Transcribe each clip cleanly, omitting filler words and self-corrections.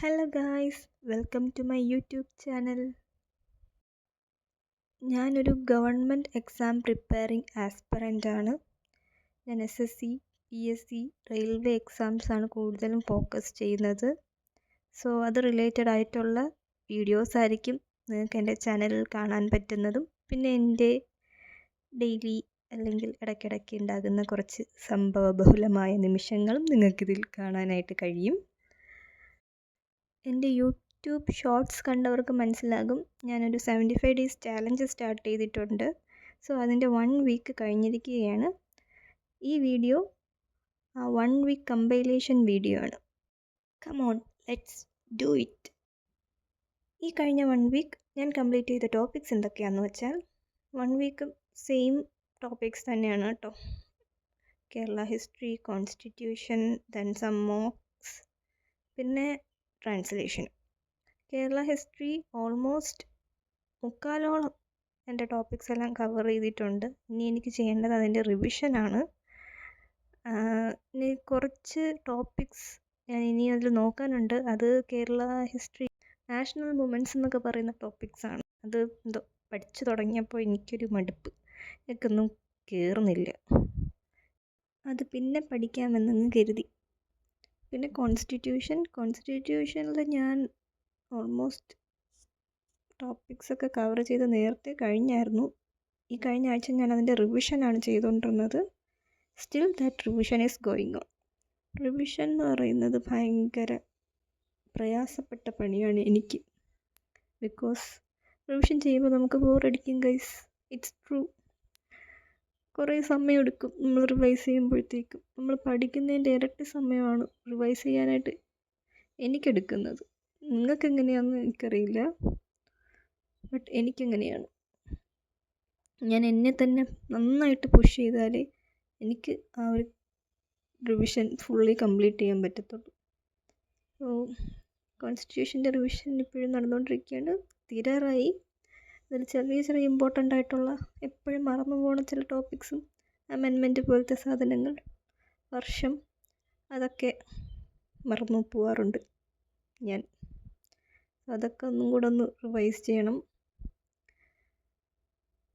Hello guys, welcome to my YouTube channel. ഞാനൊരു government exam preparing aspirant ആണ്. ഞാൻ SSC, PSC, railway എക്സാംസാണ് കൂടുതലും focus ചെയ്യുന്നത്. സോ അത് റിലേറ്റഡ് ആയിട്ടുള്ള വീഡിയോസ് ആയിരിക്കും നിങ്ങൾക്ക് എൻ്റെ ചാനലിൽ കാണാൻ പറ്റുന്നതും, പിന്നെ എൻ്റെ ഡെയിലി അല്ലെങ്കിൽ ഇടയ്ക്കിടയ്ക്ക് ഉണ്ടാകുന്ന കുറച്ച് സംഭവബഹുലമായ നിമിഷങ്ങളും നിങ്ങൾക്കിതിൽ കാണാനായിട്ട് കഴിയും. എൻ്റെ യൂട്യൂബ് ഷോർട്സ് കണ്ടവർക്ക് മനസ്സിലാകും, ഞാനൊരു 75 ഡേയ്സ് ചാലഞ്ച് സ്റ്റാർട്ട് ചെയ്തിട്ടുണ്ട്. സോ അതിൻ്റെ 1 വീക്ക് കഴിഞ്ഞിരിക്കുകയാണ്. ഈ വീഡിയോ ആ 1 വീക്ക് കമ്പൈലേഷൻ വീഡിയോ ആണ്. Come on, let's do it. ഈ കഴിഞ്ഞ 1 വീക്ക് ഞാൻ കംപ്ലീറ്റ് ചെയ്ത ടോപ്പിക്സ് എന്തൊക്കെയാണെന്ന് വെച്ചാൽ, 1 വീക്ക് സെയിം ടോപ്പിക്സ് തന്നെയാണ് കേട്ടോ. Kerala history, constitution, then some mocks, പിന്നെ ട്രാൻസ്ലേഷൻ. കേരള ഹിസ്റ്ററി ഓൾമോസ്റ്റ് മുക്കാലോളം എൻ്റെ ടോപ്പിക്സ് എല്ലാം കവർ ചെയ്തിട്ടുണ്ട്. ഇനി എനിക്ക് ചെയ്യേണ്ടത് അതിൻ്റെ റിവിഷനാണ്. ഇനി കുറച്ച് ടോപ്പിക്സ് ഞാൻ ഇനി അതിൽ നോക്കാനുണ്ട്. അത് കേരള ഹിസ്റ്ററി നാഷണൽ മൂമെൻറ്റ്സ് എന്നൊക്കെ പറയുന്ന ടോപ്പിക്സാണ്. അത് എന്തോ പഠിച്ചു തുടങ്ങിയപ്പോൾ എനിക്കൊരു മടുപ്പ്, എനിക്കൊന്നും കയറുന്നില്ല. അത് പിന്നെ പഠിക്കാമെന്നങ്ങ് കരുതി. പിന്നെ കോൺസ്റ്റിറ്റ്യൂഷനിൽ ഞാൻ ഓൾമോസ്റ്റ് ടോപ്പിക്സൊക്കെ കവർ ചെയ്ത് നേരത്തെ കഴിഞ്ഞായിരുന്നു. ഈ കഴിഞ്ഞ ആഴ്ച ഞാൻ അതിൻ്റെ റിവിഷനാണ് ചെയ്തുകൊണ്ടിരുന്നത്. Still that revision is going on. Revision എന്ന് പറയുന്നത് ഭയങ്കര പ്രയാസപ്പെട്ട പണിയാണ് എനിക്ക്. ബിക്കോസ് റിവിഷൻ ചെയ്യുമ്പോൾ നമുക്ക് ബോറടിക്കും ഗൈസ്, ഇറ്റ്സ് ട്രൂ. കുറേ സമയമെടുക്കും നമ്മൾ റിവൈസ് ചെയ്യുമ്പോഴത്തേക്കും. നമ്മൾ പഠിക്കുന്നതിൻ്റെ ഇരട്ടി സമയമാണ് റിവൈസ് ചെയ്യാനായിട്ട് എനിക്കെടുക്കുന്നത്. നിങ്ങൾക്ക് എങ്ങനെയാണെന്ന് എനിക്കറിയില്ല, ബട്ട് എനിക്കെങ്ങനെയാണ്. ഞാൻ എന്നെ തന്നെ നന്നായിട്ട് പുഷ് ചെയ്താലേ എനിക്ക് ആ ഒരു റിവിഷൻ ഫുള്ളി കംപ്ലീറ്റ് ചെയ്യാൻ പറ്റത്തുള്ളൂ. സോ കോൺസ്റ്റിറ്റ്യൂഷൻ്റെ റിവിഷൻ ഇപ്പോഴും നടന്നുകൊണ്ടിരിക്കുകയാണ്, തീരാറായി. അതിൽ ചെറിയ ചെറിയ ഇമ്പോർട്ടൻ്റ് ആയിട്ടുള്ള എപ്പോഴും മറന്നു പോകുന്ന ചില ടോപ്പിക്സും അമെൻമെൻറ്റ് പോലത്തെ സാധനങ്ങൾ, വർഷം, അതൊക്കെ മറന്നു പോവാറുണ്ട് ഞാൻ. അതൊക്കെ ഒന്നും കൂടെ ഒന്ന് റിവൈസ് ചെയ്യണം.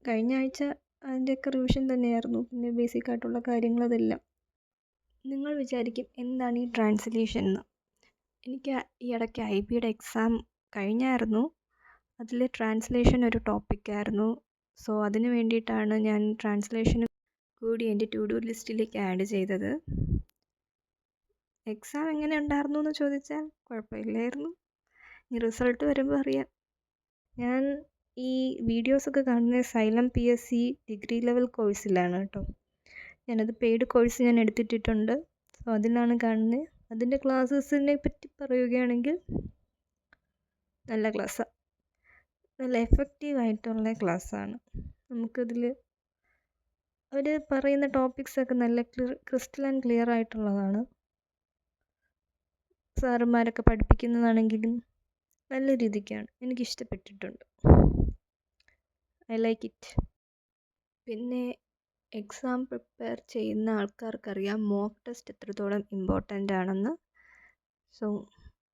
കഴിഞ്ഞ ആഴ്ച അതിൻ്റെയൊക്കെ റിവിഷൻ തന്നെയായിരുന്നു, പിന്നെ ബേസിക് ആയിട്ടുള്ള കാര്യങ്ങൾ അതെല്ലാം. നിങ്ങൾ വിചാരിക്കും എന്താണ് ഈ ട്രാൻസ്ലേഷൻ എന്ന്. എനിക്ക് ഈ ഇടയ്ക്ക് IBയുടെ എക്സാം കഴിഞ്ഞായിരുന്നു. അതിൽ ട്രാൻസ്ലേഷൻ ഒരു ടോപ്പിക്കായിരുന്നു. സോ അതിന് വേണ്ടിയിട്ടാണ് ഞാൻ ട്രാൻസ്ലേഷൻ കൂടി എൻ്റെ ടു ഡു ലിസ്റ്റിലേക്ക് ആഡ് ചെയ്തത്. എക്സാം എങ്ങനെ ഉണ്ടായിരുന്നു എന്ന് ചോദിച്ചാൽ കുഴപ്പമില്ലായിരുന്നു. ഇനി റിസൾട്ട് വരുമ്പോൾ അറിയാം. ഞാൻ ഈ വീഡിയോസൊക്കെ കാണുന്നത് സൈലം PSC ഡിഗ്രി ലെവൽ കോഴ്സിലാണ് കേട്ടോ. ഞാനത് പെയ്ഡ് കോഴ്സ് ഞാൻ എടുത്തിട്ടുണ്ട്. സോ അതിലാണ് കാണുന്നത്. അതിൻ്റെ ക്ലാസ്സസിനെ പറ്റി പറയുകയാണെങ്കിൽ നല്ല ക്ലാസ്സാണ്, നല്ല എഫക്റ്റീവായിട്ടുള്ള ക്ലാസ്സാണ്. നമുക്കതിൽ അവർ പറയുന്ന ടോപ്പിക്സൊക്കെ നല്ല ക്രിസ്റ്റൽ ആൻഡ് ക്ലിയർ ആയിട്ടുള്ളതാണ്. സാറുമാരൊക്കെ പഠിപ്പിക്കുന്നതാണെങ്കിലും നല്ല രീതിക്കാണ്, എനിക്കിഷ്ടപ്പെട്ടിട്ടുണ്ട്. I like it. പിന്നെ എക്സാം പ്രിപ്പയർ ചെയ്യുന്ന ആൾക്കാർക്കറിയാം മോക്ക് ടെസ്റ്റ് എത്രത്തോളം ഇമ്പോർട്ടൻ്റ് ആണെന്ന്. സോ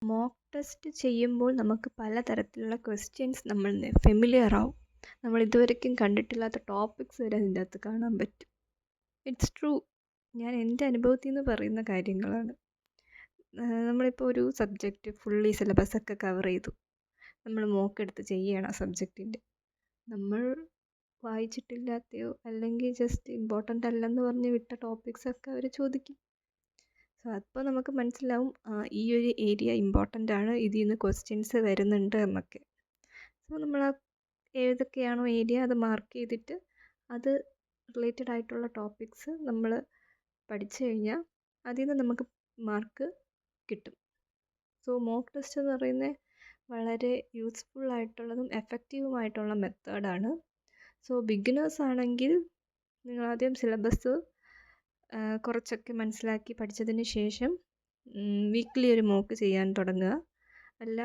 മോക്ക് ടെസ്റ്റ് ചെയ്യുമ്പോൾ നമുക്ക് പലതരത്തിലുള്ള ക്വസ്റ്റ്യൻസ് നമ്മൾ ഫെമിലിയർ ആവും. നമ്മൾ ഇതുവരെയ്ക്കും കണ്ടിട്ടില്ലാത്ത ടോപ്പിക്സ് വരെ അതിൻ്റെ അകത്ത് കാണാൻ പറ്റും. It's true. ഞാൻ എൻ്റെ അനുഭവത്തിൽ നിന്ന് പറയുന്ന കാര്യങ്ങളാണ്. നമ്മളിപ്പോൾ ഒരു സബ്ജക്റ്റ് ഫുള്ളി സിലബസൊക്കെ കവർ ചെയ്തു, നമ്മൾ മോക്കെടുത്ത് ചെയ്യണം ആ സബ്ജക്റ്റിൻ്റെ. നമ്മൾ വായിച്ചിട്ടില്ലാത്തയോ അല്ലെങ്കിൽ ജസ്റ്റ് ഇമ്പോർട്ടൻ്റ് അല്ലെന്ന് പറഞ്ഞ് വിട്ട ടോപ്പിക്സൊക്കെ അവർ ചോദിക്കും. സോ അപ്പോൾ നമുക്ക് മനസ്സിലാവും ഈ ഒരു ഏരിയ ഇമ്പോർട്ടൻ്റ് ആണ്, ഇതിൽ നിന്ന് ക്വസ്റ്റ്യൻസ് വരുന്നുണ്ട് എന്നൊക്കെ. സോ നമ്മൾ ആ ഏതൊക്കെയാണോ ഏരിയ അത് മാർക്ക് ചെയ്തിട്ട് അത് റിലേറ്റഡ് ആയിട്ടുള്ള ടോപ്പിക്സ് നമ്മൾ പഠിച്ചു കഴിഞ്ഞാൽ അതിൽ നിന്ന് നമുക്ക് മാർക്ക് കിട്ടും. സോ മോക്ക് ടെസ്റ്റ് എന്ന് പറയുന്നത് വളരെ യൂസ്ഫുൾ ആയിട്ടുള്ളതും എഫക്റ്റീവുമായിട്ടുള്ള മെത്തേഡാണ്. സോ ബിഗിനേഴ്സ് ആണെങ്കിൽ നിങ്ങൾ ആദ്യം സിലബസ് കുറച്ചൊക്കെ മനസ്സിലാക്കി പഠിച്ചതിന് ശേഷം വീക്ക്ലി ഒരു മോക്ക് ചെയ്യാൻ തുടങ്ങുക. അല്ല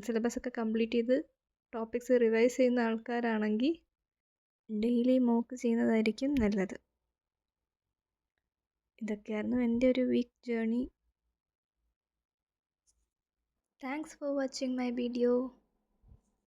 സിലബസൊക്കെ കംപ്ലീറ്റ് ചെയ്ത് ടോപ്പിക്സ് റിവൈസ് ചെയ്യുന്ന ആൾക്കാരാണെങ്കിൽ ഡെയിലി മോക്ക് ചെയ്യുന്നതായിരിക്കും നല്ലത്. ഇതൊക്കെയായിരുന്നു എൻ്റെ ഒരു week journey. Thanks for watching my video.